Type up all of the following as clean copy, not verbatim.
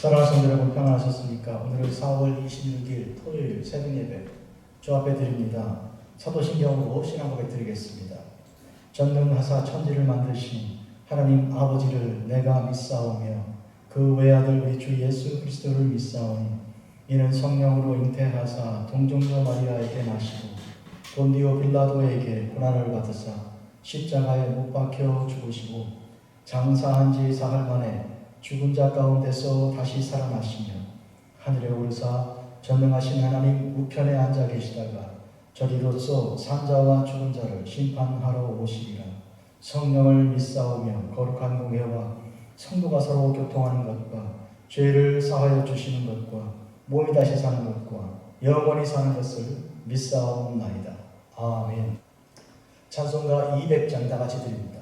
사랑하는 성도 여러분, 평안하셨습니까? 오늘은 4월 26일 토요일 새벽 예배 주 앞에 드립니다. 사도신경으로 신앙 고백 드리겠습니다. 전능하사 천지를 만드신 하나님 아버지를 내가 믿사오며 그 외아들 우리 주 예수 그리스도를 믿사오니 이는 성령으로 잉태하사 동정녀 마리아에게 나시고 본디오 빌라도에게 고난을 받으사 십자가에 못 박혀 죽으시고 장사한 지 사흘 만에 죽은 자 가운데서 다시 살아나시며 하늘에 오르사 전능하신 하나님 우편에 앉아 계시다가 저리로서 산자와 죽은 자를 심판하러 오시리라. 성령을 믿사오며 거룩한 공회와 성도가 서로 교통하는 것과 죄를 사하여 주시는 것과 몸이 다시 사는 것과 영원히 사는 것을 믿사옵나이다. 아멘. 찬송가 200장 다 같이 드립니다.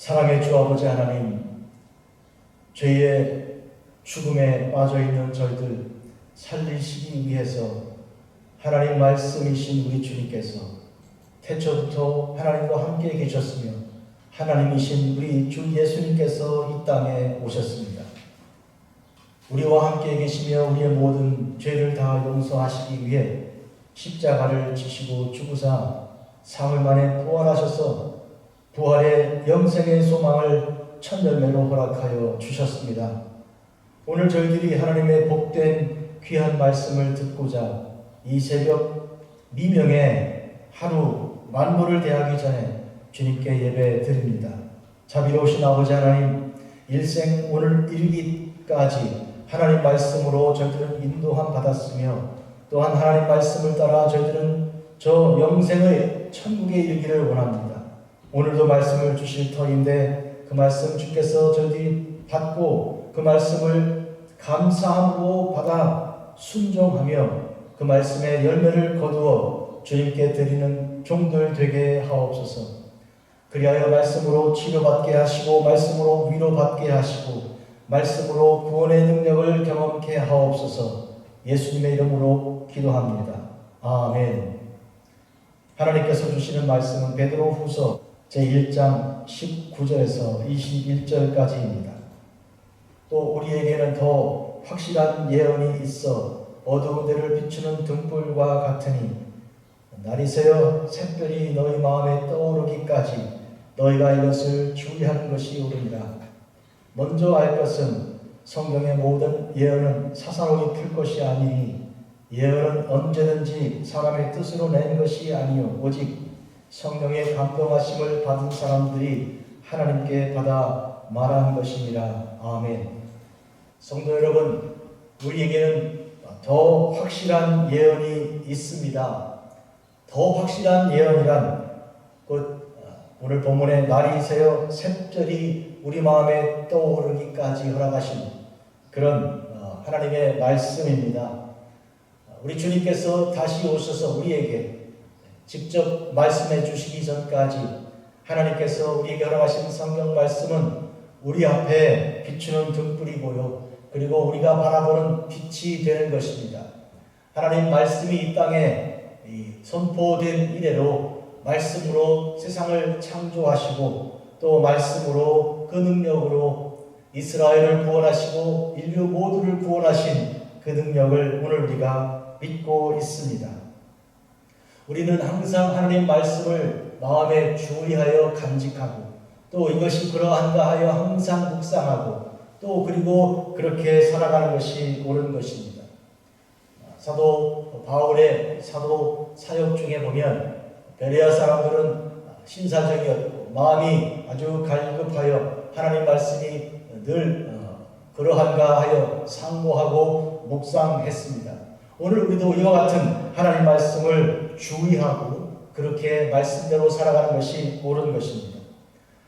사랑의 주 아버지 하나님, 죄의 죽음에 빠져있는 저희들 살리시기 위해서 하나님 말씀이신 우리 주님께서 태초부터 하나님과 함께 계셨으며 하나님이신 우리 주 예수님께서 이 땅에 오셨습니다. 우리와 함께 계시며 우리의 모든 죄를 다 용서하시기 위해 십자가를 지시고 죽으사 사흘 만에 부활하셔서 부활의 영생의 소망을 천열매로 허락하여 주셨습니다. 오늘 저희들이 하나님의 복된 귀한 말씀을 듣고자 이 새벽 미명에 하루 만물을 대하기 전에 주님께 예배 드립니다. 자비로우신 아버지 하나님, 일생 오늘 일기까지 하나님 말씀으로 저희들은 인도함 받았으며 또한 하나님 말씀을 따라 저희들은 저 영생의 천국에 이르기를 원합니다. 오늘도 말씀을 주실 터인데 그 말씀 주께서 저희들이 받고 그 말씀을 감사함으로 받아 순종하며 그 말씀의 열매를 거두어 주님께 드리는 종들 되게 하옵소서. 그리하여 말씀으로 치료받게 하시고 말씀으로 위로받게 하시고 말씀으로 구원의 능력을 경험케 하옵소서. 예수님의 이름으로 기도합니다. 아멘. 하나님께서 주시는 말씀은 베드로후서 제1장 19절에서 21절까지입니다. 또 우리에게는 더 확실한 예언이 있어 어두운 데를 비추는 등불과 같으니 날이 새어 샛별이 너희 마음에 떠오르기까지 너희가 이것을 주의하는 것이 옳으니라. 먼저 알 것은 성경의 모든 예언은 사사로이 풀 것이 아니니 예언은 언제든지 사람의 뜻으로 낸 것이 아니요 오직 성령의 감동하심을 받은 사람들이 하나님께 받아 말한 것이니라. 아멘. 성도 여러분, 우리에게는 더 확실한 예언이 있습니다. 더 확실한 예언이란 곧 오늘 본문에 날이 새어 샛별이 우리 마음에 떠오르기까지 허락하신 그런 하나님의 말씀입니다. 우리 주님께서 다시 오셔서 우리에게 직접 말씀해 주시기 전까지 하나님께서 우리에게 허락하신 성경 말씀은 우리 앞에 비추는 등불이고요. 그리고 우리가 바라보는 빛이 되는 것입니다. 하나님 말씀이 이 땅에 선포된 이래로 말씀으로 세상을 창조하시고 또 말씀으로 그 능력으로 이스라엘을 구원하시고 인류 모두를 구원하신 그 능력을 오늘 우리가 믿고 있습니다. 우리는 항상 하나님 말씀을 마음에 주의하여 간직하고 또 이것이 그러한가 하여 항상 묵상하고 또 그리고 그렇게 살아가는 것이 옳은 것입니다. 사도 바울의 사도 사역 중에 보면 베레아 사람들은 신사적이었고 마음이 아주 갈급하여 하나님 말씀이 늘 그러한가 하여 상고하고 묵상했습니다. 오늘 우리도 이와 같은 하나님 말씀을 주의하고 그렇게 말씀대로 살아가는 것이 옳은 것입니다.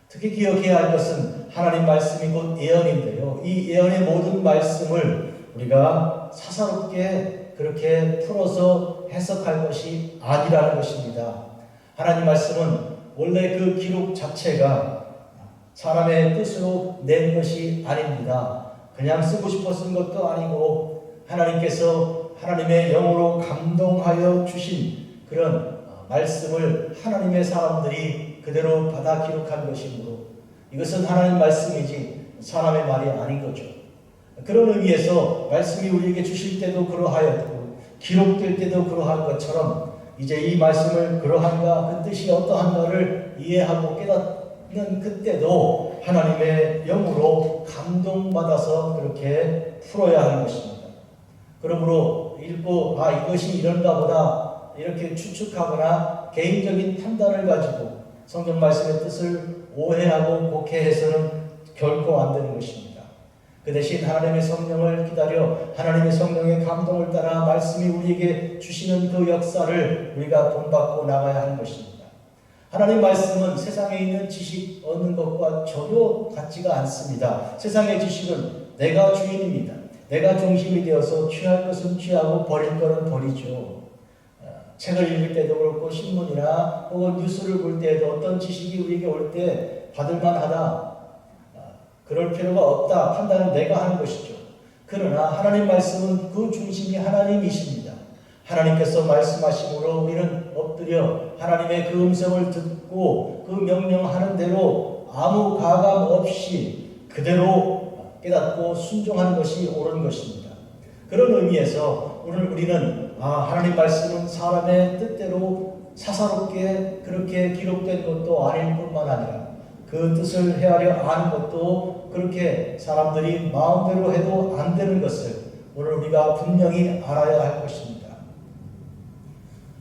특히 기억해야 할 것은 하나님 말씀이 곧 예언인데요. 이 예언의 모든 말씀을 우리가 사사롭게 그렇게 풀어서 해석할 것이 아니라는 것입니다. 하나님 말씀은 원래 그 기록 자체가 사람의 뜻으로 낸 것이 아닙니다. 그냥 쓰고 싶어 쓴 것도 아니고 하나님께서 하나님의 영으로 감동하여 주신 그런 말씀을 하나님의 사람들이 그대로 받아 기록한 것이므로 이것은 하나님 말씀이지 사람의 말이 아닌 거죠. 그런 의미에서 말씀이 우리에게 주실 때도 그러하였고 기록될 때도 그러한 것처럼 이제 이 말씀을 그러한가 그 뜻이 어떠한가를 이해하고 깨닫는 그때도 하나님의 영으로 감동받아서 그렇게 풀어야 하는 것입니다. 그러므로 읽고 이것이 이런가 보다 이렇게 추측하거나 개인적인 판단을 가지고 성경 말씀의 뜻을 오해하고 곡해해서는 결코 안 되는 것입니다. 그 대신 하나님의 성령을 기다려 하나님의 성령의 감동을 따라 말씀이 우리에게 주시는 그 역사를 우리가 본받고 나가야 하는 것입니다. 하나님 말씀은 세상에 있는 지식 얻는 것과 전혀 같지가 않습니다. 세상의 지식은 내가 주인입니다. 내가 중심이 되어서 취할 것은 취하고 버릴 것은 버리죠. 책을 읽을 때도 그렇고 신문이나 혹은 뉴스를 볼 때에도 어떤 지식이 우리에게 올 때 받을만하다, 그럴 필요가 없다 판단은 내가 하는 것이죠. 그러나 하나님 말씀은 그 중심이 하나님이십니다. 하나님께서 말씀하심으로 우리는 엎드려 하나님의 그 음성을 듣고 그 명령하는 대로 아무 가감 없이 그대로 깨닫고 순종하는 것이 옳은 것입니다. 그런 의미에서 오늘 우리는 하나님 말씀은 사람의 뜻대로 사사롭게 그렇게 기록된 것도 아닐 뿐만 아니라 그 뜻을 헤아려 아는 것도 그렇게 사람들이 마음대로 해도 안 되는 것을 오늘 우리가 분명히 알아야 할 것입니다.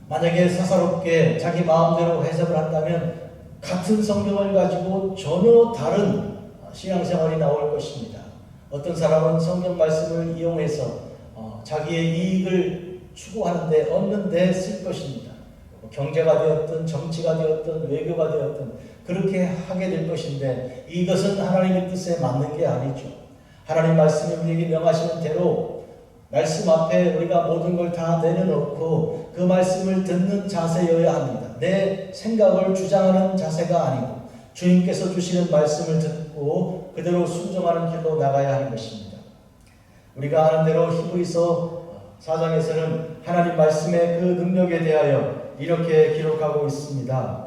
만약에 사사롭게 자기 마음대로 해석을 한다면 같은 성경을 가지고 전혀 다른 신앙생활이 나올 것입니다. 어떤 사람은 성경 말씀을 이용해서 자기의 이익을 추구하는데 얻는 데 쓸 것입니다. 경제가 되었든 정치가 되었든 외교가 되었든 그렇게 하게 될 것인데 이것은 하나님의 뜻에 맞는 게 아니죠. 하나님 말씀이 우리에게 명하시는 대로 말씀 앞에 우리가 모든 걸 다 내려놓고 그 말씀을 듣는 자세여야 합니다. 내 생각을 주장하는 자세가 아니고 주님께서 주시는 말씀을 듣고 그대로 순종하는 길로 나가야 하는 것입니다. 우리가 아는 대로 히브리서 4장에서는 하나님 말씀의 그 능력에 대하여 이렇게 기록하고 있습니다.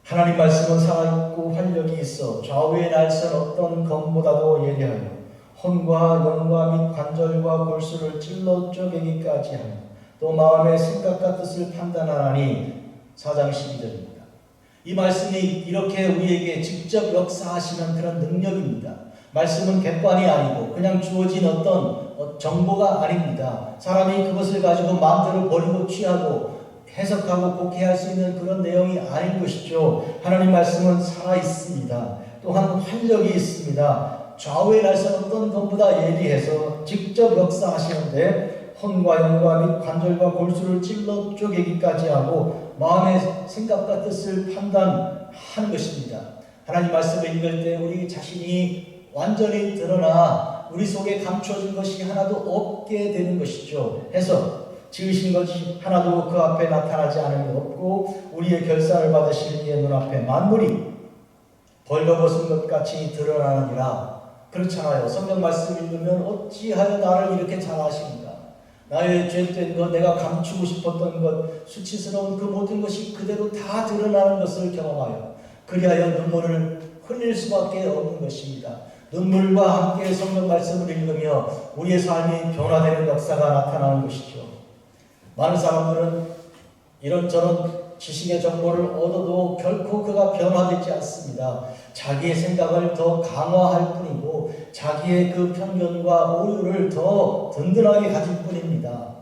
하나님 말씀은 살아있고 활력이 있어 좌우의 날선 어떤 검보다도 예리하여 혼과 영과 및 관절과 골수를 찔러 쪼개기까지 하며 또 마음의 생각과 뜻을 판단하나니 4장 12절입니다. 이 말씀이 이렇게 우리에게 직접 역사하시는 그런 능력입니다. 말씀은 객관이 아니고 그냥 주어진 어떤 정보가 아닙니다. 사람이 그것을 가지고 마음대로 버리고 취하고 해석하고 곡해할 수 있는 그런 내용이 아닌 것이죠. 하나님 말씀은 살아있습니다. 또한 활력이 있습니다. 좌우의 날선 어떤 것보다 예리해서 직접 역사하시는데 혼과 영과 및 관절과 골수를 찔러 쪼개기까지 하고 마음의 생각과 뜻을 판단하는 것입니다. 하나님 말씀을 읽을 때 우리 자신이 완전히 드러나 우리 속에 감춰진 것이 하나도 없게 되는 것이죠. 해서 지으신 것이 하나도 그 앞에 나타나지 않음이 없고 우리의 결산을 받으실 이의 눈앞에 만물이 벌거벗은 것 같이 드러나느니라. 그렇잖아요. 성경 말씀 읽으면 어찌하여 나를 이렇게 잘 아십니까? 나의 죄된 것, 내가 감추고 싶었던 것, 수치스러운 그 모든 것이 그대로 다 드러나는 것을 경험하여 그리하여 눈물을 흘릴 수밖에 없는 것입니다. 눈물과 함께 성경 말씀을 읽으며 우리의 삶이 변화되는 역사가 나타나는 것이죠. 많은 사람들은 이런저런 지식의 정보를 얻어도 결코 그가 변화되지 않습니다. 자기의 생각을 더 강화할 뿐이고 자기의 그 편견과 오류를 더 든든하게 가질 뿐입니다.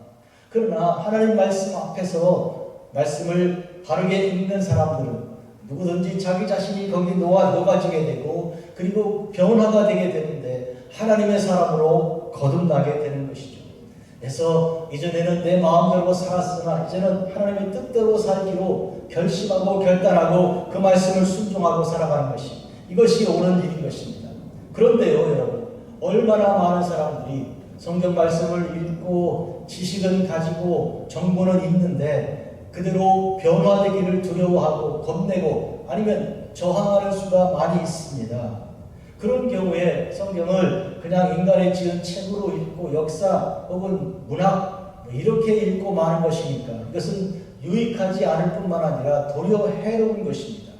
그러나 하나님 말씀 앞에서 말씀을 바르게 읽는 사람들은 누구든지 자기 자신이 거기 녹아지게 되고 그리고 변화가 되게 되는데 하나님의 사람으로 거듭나게 되는 것이죠. 그래서 이전에는 내 마음대로 살았으나 이제는 하나님의 뜻대로 살기로 결심하고 결단하고 그 말씀을 순종하고 살아가는 것이 이것이 옳은 일인 것입니다. 그런데요 여러분, 얼마나 많은 사람들이 성경 말씀을 읽고 지식은 가지고 정보는 있는데 그대로 변화되기를 두려워하고 겁내고 아니면 저항하는 수가 많이 있습니다. 그런 경우에 성경을 그냥 인간의 지은 책으로 읽고 역사 혹은 문학 이렇게 읽고 마는 것이니까 이것은 유익하지 않을 뿐만 아니라 도리어 해로운 것입니다.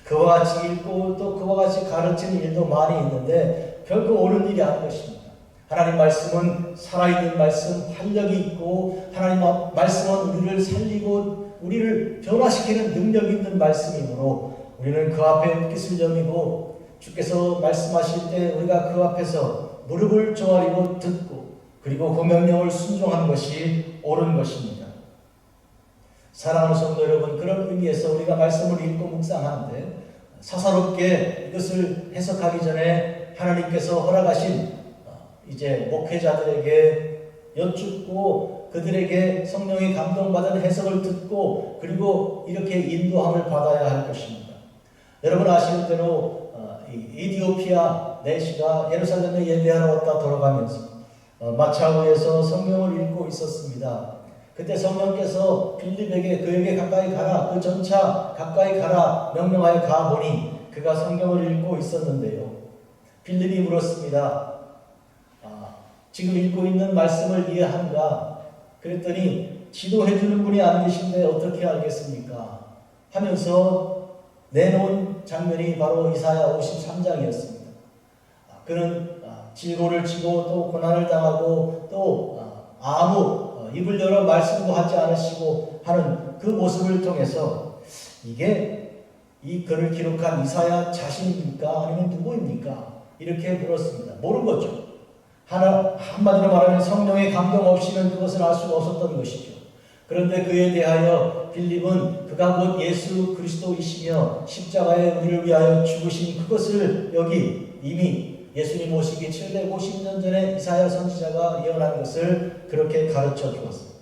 그와 같이 읽고 또 그와 같이 가르치는 일도 많이 있는데 결코 옳은 일이 아닌 것입니다. 하나님 말씀은 살아있는 말씀, 활력이 있고 하나님 말씀은 우리를 살리고 우리를 변화시키는 능력 있는 말씀이므로 우리는 그 앞에 묵깃을 점이고 주께서 말씀하실 때 우리가 그 앞에서 무릎을 조아리고 듣고 그리고 그 명령을 순종하는 것이 옳은 것입니다. 사랑하는 성도 여러분, 그런 의미에서 우리가 말씀을 읽고 묵상하는데 사사롭게 이것을 해석하기 전에 하나님께서 허락하신 이제 목회자들에게 여쭙고 그들에게 성령의 감동받은 해석을 듣고 그리고 이렇게 인도함을 받아야 할 것입니다. 여러분 아시는 대로 이디오피아 내시가 예루살렘에 예배하러 왔다 돌아가면서 마차우에서 성경을 읽고 있었습니다. 그때 성령께서 빌립에게 그에게 가까이 가라, 그 전차 가까이 가라 명령하여 가보니 그가 성경을 읽고 있었는데요. 빌립이 물었습니다. 지금 읽고 있는 말씀을 이해한가? 그랬더니 지도해 주는 분이 안 계신데 어떻게 알겠습니까? 하면서 내놓은 장면이 바로 이사야 53장이었습니다. 그는 질고를 치고 또 고난을 당하고 또 아무 입을 열어 말씀도 하지 않으시고 하는 그 모습을 통해서 이게 이 글을 기록한 이사야 자신입니까? 아니면 누구입니까? 이렇게 물었습니다. 모른 거죠. 한마디로 말하면 성령의 감동 없이는 그것을 알 수가 없었던 것이죠. 그런데 그에 대하여 빌립은 그가 곧 예수 그리스도이시며 십자가에 우리를 위하여 죽으신 그것을 여기 이미 예수님 오시기 750년 전에 이사야 선지자가 예언한 것을 그렇게 가르쳐 주었습니다.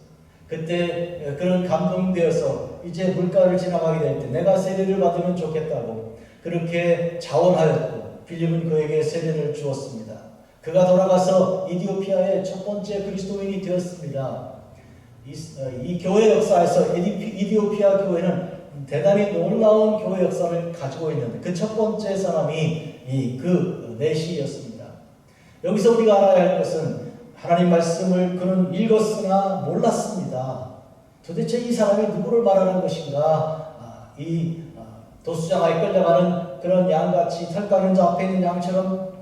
그때 그런 감동되어서 이제 물가를 지나가게 될 때 내가 세례를 받으면 좋겠다고 그렇게 자원하였고 빌립은 그에게 세례를 주었습니다. 그가 돌아가서 이디오피아의 첫 번째 그리스도인이 되었습니다. 이 교회 역사에서 이디오피아 교회는 대단히 놀라운 교회 역사를 가지고 있는데 그 첫 번째 사람이 그 내시였습니다. 여기서 우리가 알아야 할 것은 하나님 말씀을 그는 읽었으나 몰랐습니다. 도대체 이 사람이 누구를 말하는 것인가? 도수장아에 끌려가는 그런 양같이 털가는 자 앞에 있는 양처럼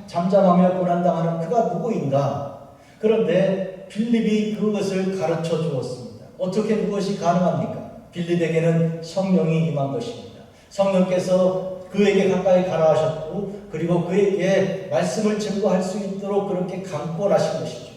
잠잠하며 고난당하는 그가 누구인가? 그런데 빌립이 그것을 가르쳐 주었습니다. 어떻게 그것이 가능합니까? 빌립에게는 성령이 임한 것입니다. 성령께서 그에게 가까이 가라하셨고 그리고 그에게 말씀을 증거할 수 있도록 그렇게 강권하신 것이죠.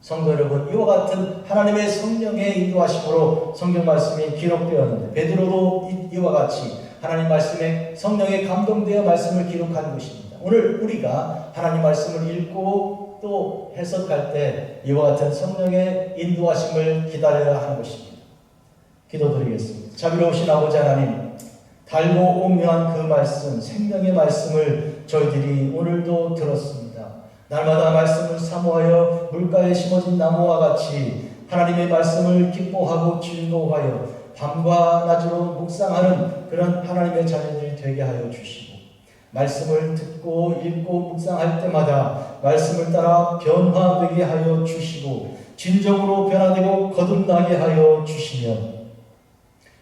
성도 여러분, 이와 같은 하나님의 성령의 인도하심으로 성경 말씀이 기록되었는데 베드로도 이와 같이 하나님 말씀에 성령에 감동되어 말씀을 기록한 것입니다. 오늘 우리가 하나님 말씀을 읽고 또 해석할 때 이와 같은 성령의 인도하심을 기다려야 하는 것입니다. 기도드리겠습니다. 자비로우신 아버지 하나님, 달고 오묘한 그 말씀, 생명의 말씀을 저희들이 오늘도 들었습니다. 날마다 말씀을 사모하여 물가에 심어진 나무와 같이 하나님의 말씀을 기뻐하고 즐거워하여 밤과 낮으로 묵상하는 그런 하나님의 자녀들이 되게 하여 주시고 말씀을 듣고 읽고 묵상할 때마다 말씀을 따라 변화되게 하여 주시고 진정으로 변화되고 거듭나게 하여 주시며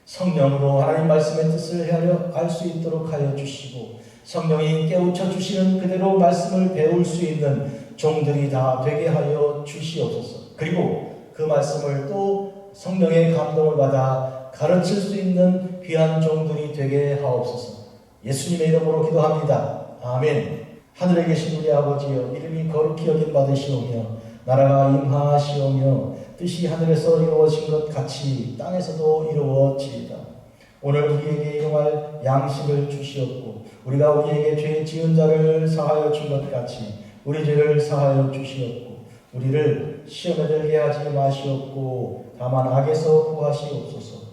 성령으로 하나님 말씀의 뜻을 헤아려 알 수 있도록 하여 주시고 성령이 깨우쳐 주시는 그대로 말씀을 배울 수 있는 종들이 다 되게 하여 주시옵소서. 그리고 그 말씀을 또 성령의 감동을 받아 가르칠 수 있는 귀한 종들이 되게 하옵소서. 예수님의 이름으로 기도합니다. 아멘. 하늘에 계신 우리 아버지여, 이름이 거룩히 여김 받으시오며 나라가 임하시오며 뜻이 하늘에서 이루어진 것 같이 땅에서도 이루어지이다. 오늘 우리에게 일용할 양식을 주시옵고 우리가 우리에게 죄 지은 자를 사하여 준 것 같이 우리 죄를 사하여 주시옵고 우리를 시험에 들게 하지 마시옵고 다만 악에서 구하시옵소서.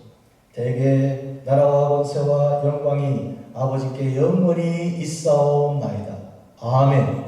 대개 나라와 권세와 영광이 아버지께 영원히 있사옵나이다. 아멘.